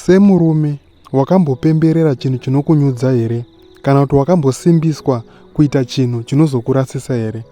Semurume, wakambopemberera chinhu chinokunyudza here? Kana kuti wakambosimbiswa kuita chinhu chinozokurasisa here?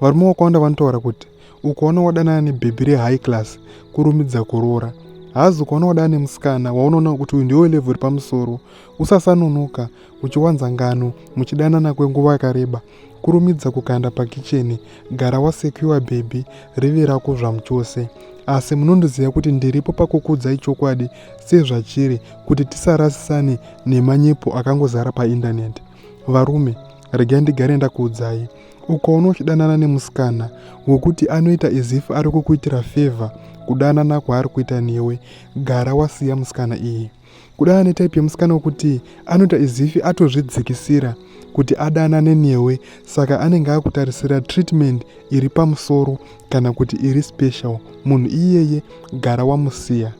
Varume vakawanda vanotaura kuti ukaona wadanana nebhebhi rehigh class kurumidza kuroora. Hazi ukaona wadanana nemusikana waunoona kuti uyu ndiwo level pamusoro, usasanonoka uchiwanza ngano muchidanana kwenguva yakareba. Kurumidza kukanda pakicheni, gara wasekiwa bhebhi, rive rako zvamuchose. Asi munondoziva kuti ndiripo pakukudzai chokwadi sezvachiri kuti tisarasisane nemanyepo akangozara paindaneti. Varume, regai ndigare ndakuudzai. Ukaona uchidanana nemusikana wokuti anoita as ari kukuitira favor kudanana kwaari kuita newe, gara wasiya musikana iyi. Kudanana netaipi yemusikana wokuti anoita as atozvidzikisira kuti adanane newe, saka anenge akutarisira treatment iri pamusoro kana kuti iri special. Munhu iyeye gara wamusiya.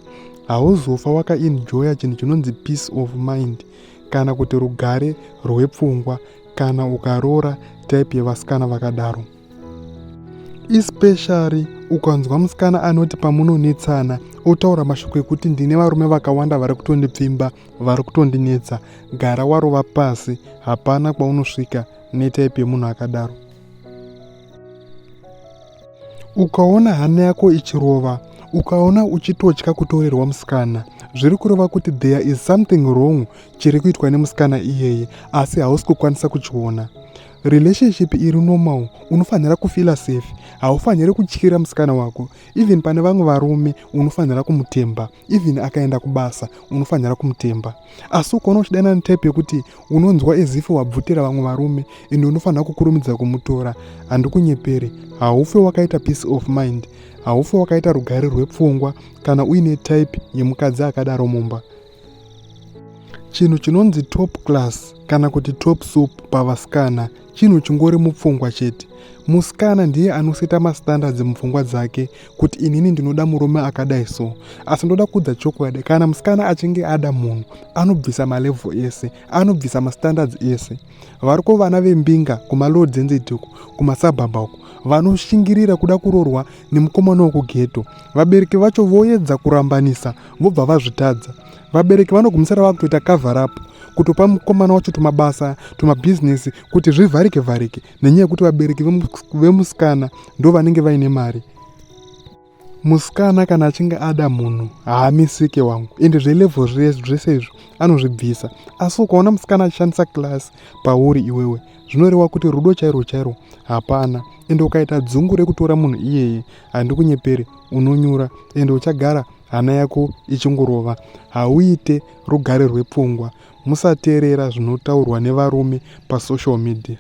Hauzofa wakaenjoya chinhu chinonzi peace of mind kana kuti rugare rwepfungwa kana ukaroora taipi yevasikana vakadaro. Especially ukanzwa musikana anoti pamunonetsana otaura mashoko ekuti ndine varume vakawanda vari kutondipfimba, vari kutondinetsa, gara warova pasi. Hapana kwaunosvika netaipi yemunhu akadaro. Ukaona hana yako ichirova, ukaona uchitotya kutorerwa musikana, zviri kureva kuti there is something wrong chiri kuitwa nemusikana iyeye, asi hausi kukwanisa kuchiona. Relationship iri normal, unofanira kufila safe. Haufaniri kutyira musikana wako. Even pane vamwe varume unofanira kumutemba. Even akaenda kubasa unofanira kumutemba. Asi ukaona uchidanana netaipi yekuti unonzwa as if wabvutira vamwe varume ende unofanira kukurumidza kumutora, handikunyepere. Haufe wakaita peace of mind, haufe wakaita rugare rwepfungwa kana uine type yemukadzi akadaro mumba. Chinhu chinonzi top class kana kuti top soup pavasikana chinhu chingori mupfungwa chete. Musikana ndiye anoseta mastandards mupfungwa dzake kuti inini ndinoda murume akadai so. Asi ndoda kuudza chokwadi, kana musikana achinge ada munhu anobvisa malevel ese, anobvisa mastandards ese. Variko vana vembinga kumalow density uko, kumasabhabha uko, vanoshingirira kuda kuroorwa nemukomana wekugeto. Vabereki vacho voedza kurambanisa vobva vazvitadza. Vabereki vanogumisira vakutoita cover up kutopa mukomana wacho tumabasa, tumabhizinesi kuti zvivharike nenyaya yekuti vabereki vemusikana ndo vanenge vaine mari. Musikana kana achinge ada munhu haamisike wangu, ende zvelevel zvese izvo anozvibvisa. Asi ukaona musikana achishandisa class pauri iwewe, zvinoreva kuti rudo chairo hapana. Ende ukaita dzungu rekutora munhu iyeye, handikunyeperi, unonyura ende uchagara hana yako ichingorova. Hauite rugare rwepfungwa. Musateerera zvinotaurwa nevarume pasocial media.